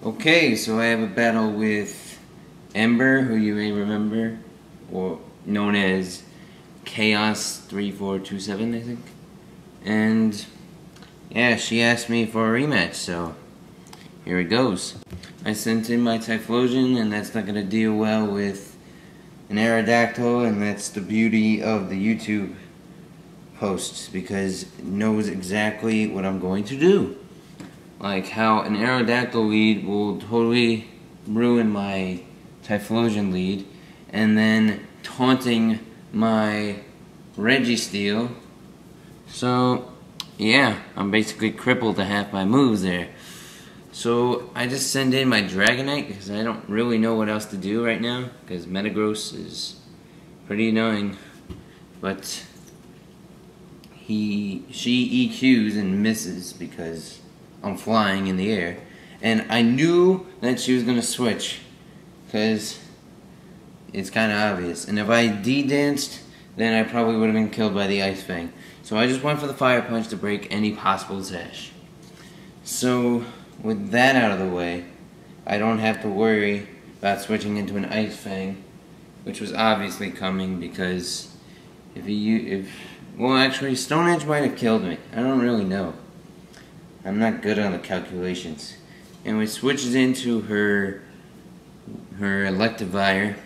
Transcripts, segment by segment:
Okay, so I have a battle with Ember, who you may remember, or known as Chaos3427, I think. And yeah, she asked me for a rematch, so here it goes. I sent in my Typhlosion, and that's not going to deal well with an Aerodactyl, and that's the beauty of the YouTube posts, because it knows exactly what I'm going to do. Like how an Aerodactyl lead will totally ruin my Typhlosion lead, and then taunting my Registeel. So yeah, I'm basically crippled to half my moves there. So I just send in my Dragonite because I don't really know what else to do right now, because Metagross is pretty annoying. But she EQs and misses because I'm flying in the air. And I knew that she was going to switch, because it's kind of obvious. And if I D-danced, then I probably would have been killed by the Ice Fang. So I just went for the Fire Punch to break any possible sash. So with that out of the way, I don't have to worry about switching into an Ice Fang, which was obviously coming, because well, actually, Stone Edge might have killed me. I don't really know. I'm not good on the calculations. And it switches into her Electivire,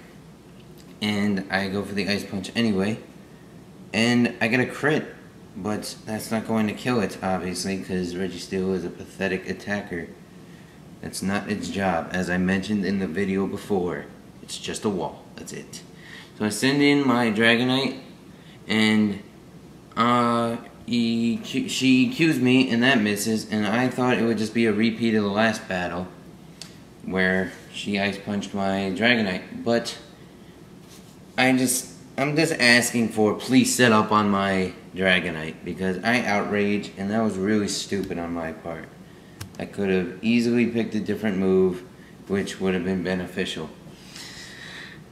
and I go for the Ice Punch anyway, and I get a crit, but that's not going to kill it, obviously, because Registeel is a pathetic attacker. That's not its job, as I mentioned in the video before. It's just a wall, that's it. So I send in my Dragonite, and she EQs me, and that misses, and I thought it would just be a repeat of the last battle, where she Ice Punched my Dragonite, but I'm just asking for please set up on my Dragonite, because I outrage, and that was really stupid on my part. I could have easily picked a different move, which would have been beneficial.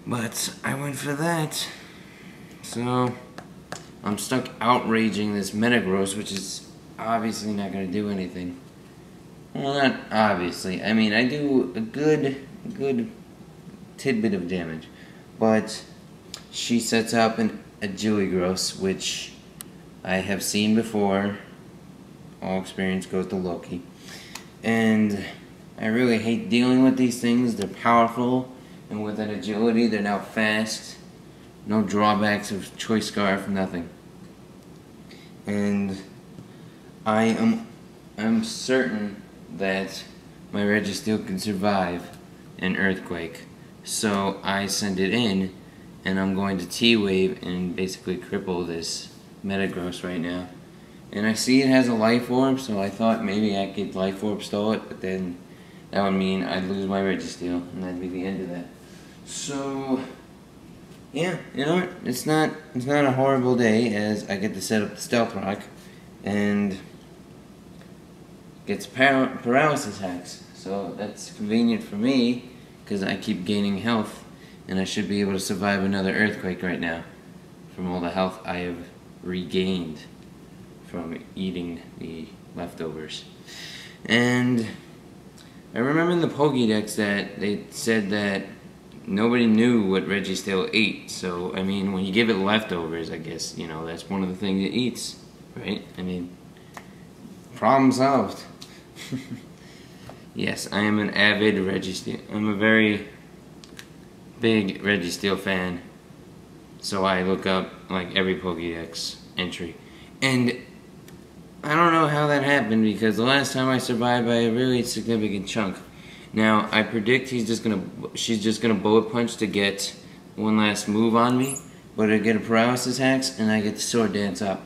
But I went for that. So I'm stuck outraging this Metagross, which is obviously not going to do anything. Well, not obviously. I mean, I do a good tidbit of damage, but she sets up a Agiligross, which I have seen before. All experience goes to Loki. And I really hate dealing with these things. They're powerful, and with that agility, they're now fast. No drawbacks of Choice Scarf, nothing. And I'm certain that my Registeel can survive an Earthquake. So I send it in, and I'm going to T-Wave and basically cripple this Metagross right now. And I see it has a Life Orb, so I thought maybe I could Life Orb stall it, but then that would mean I'd lose my Registeel, and that'd be the end of that. So yeah, you know what? It's not a horrible day, as I get to set up the Stealth Rock and gets paralysis hacks. So that's convenient for me, because I keep gaining health, and I should be able to survive another Earthquake right now from all the health I have regained from eating the leftovers. And I remember in the Pokédex that they said that nobody knew what Registeel ate. So, I mean, when you give it leftovers, I guess, you know, that's one of the things it eats, right? I mean, problem solved. Yes, I am an avid Registeel. I'm a very big Registeel fan. So I look up, like, every Pokédex entry. And I don't know how that happened, because the last time I survived by a really significant chunk. Now, I predict she's just gonna Bullet Punch to get one last move on me, but I get a Paralysis Hacks, and I get the Sword Dance up.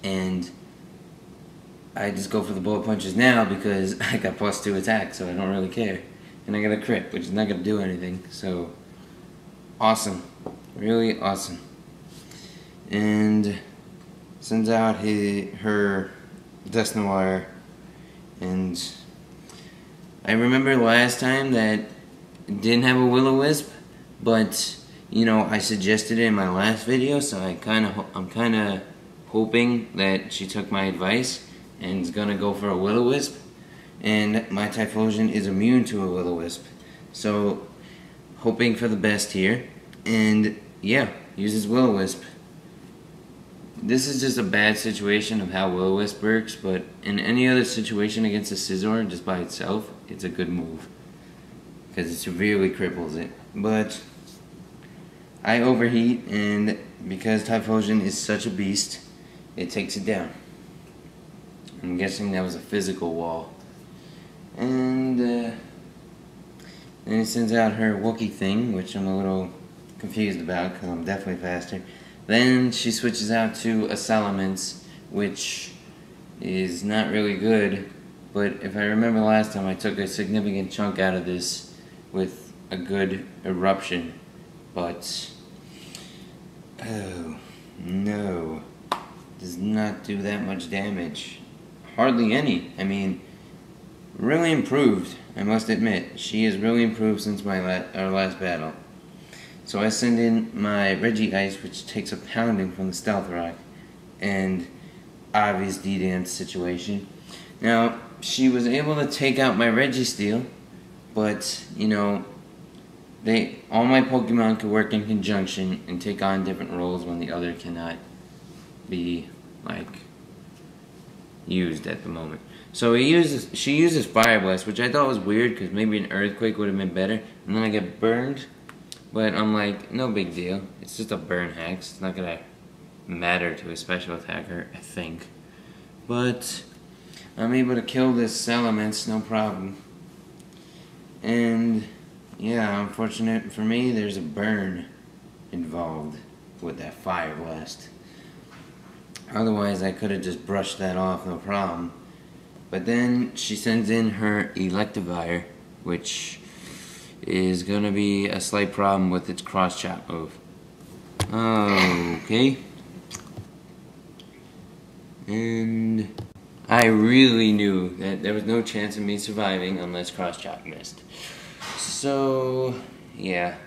And I just go for the Bullet Punches now, because I got +2 attack, so I don't really care. And I got a crit, which is not gonna do anything, so awesome. Really awesome. And sends out her Dusknoir, and I remember last time that it didn't have a Will-O-Wisp, but you know, I suggested it in my last video, so I'm kind of hoping that she took my advice and is gonna go for a Will-O-Wisp. and my Typhlosion is immune to a Will-O-Wisp. So, hoping for the best here, and yeah, uses Will-O-Wisp. This is just a bad situation of how Will-O-Wisp works, but in any other situation against a Scizor, just by itself, it's a good move. Because it severely cripples it. But I overheat, and because Typhlosion is such a beast, it takes it down. I'm guessing that was a physical wall. And then it sends out her Wookiee thing, which I'm a little confused about because I'm definitely faster. Then she switches out to a Salamence, which is not really good, but if I remember last time I took a significant chunk out of this with a good eruption, but oh no, does not do that much damage. Hardly any. I mean, really improved, I must admit. She has really improved since our last battle. So I send in my Regice, which takes a pounding from the Stealth Rock, and obvious D-Dance situation. Now, she was able to take out my Registeel, but, you know, all my Pokemon can work in conjunction and take on different roles when the other cannot be, like, used at the moment. So she uses Fire Blast, which I thought was weird, because maybe an Earthquake would have been better, and then I get burned. But I'm like, no big deal. It's just a burn hex. It's not gonna matter to a special attacker, I think. But I'm able to kill this Salamence, no problem. And yeah, unfortunate for me, there's a burn involved with that Fire Blast. Otherwise, I could have just brushed that off, no problem. But then she sends in her Electivire, which is going to be a slight problem with its cross-chop move. Okay. And I really knew that there was no chance of me surviving unless cross-chop missed. So, yeah.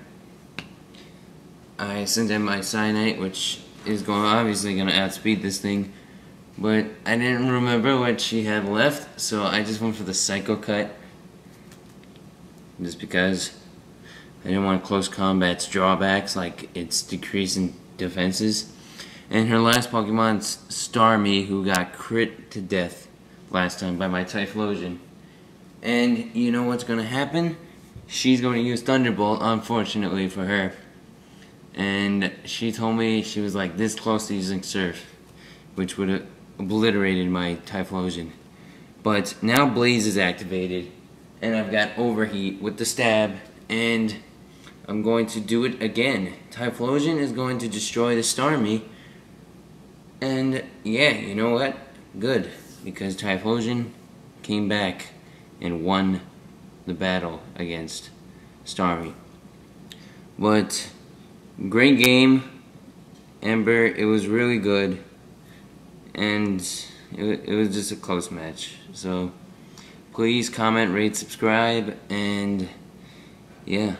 I sent in my Cyanite, which is obviously going to outspeed this thing. But I didn't remember what she had left, so I just went for the Psycho Cut. Just because I didn't want close combat's drawbacks, like its decreasing defenses. And her last Pokemon's Starmie, who got crit to death last time by my Typhlosion. And you know what's going to happen? She's going to use Thunderbolt, unfortunately for her. And she told me she was like this close to using Surf, which would have obliterated my Typhlosion. But now Blaze is activated, and I've got Overheat with the stab, and I'm going to do it again. Typhlosion is going to destroy the Starmie, and yeah, you know what? Good, because Typhlosion came back and won the battle against Starmie. But great game, Ember. It was really good, and it was just a close match. So please comment, rate, subscribe, and yeah.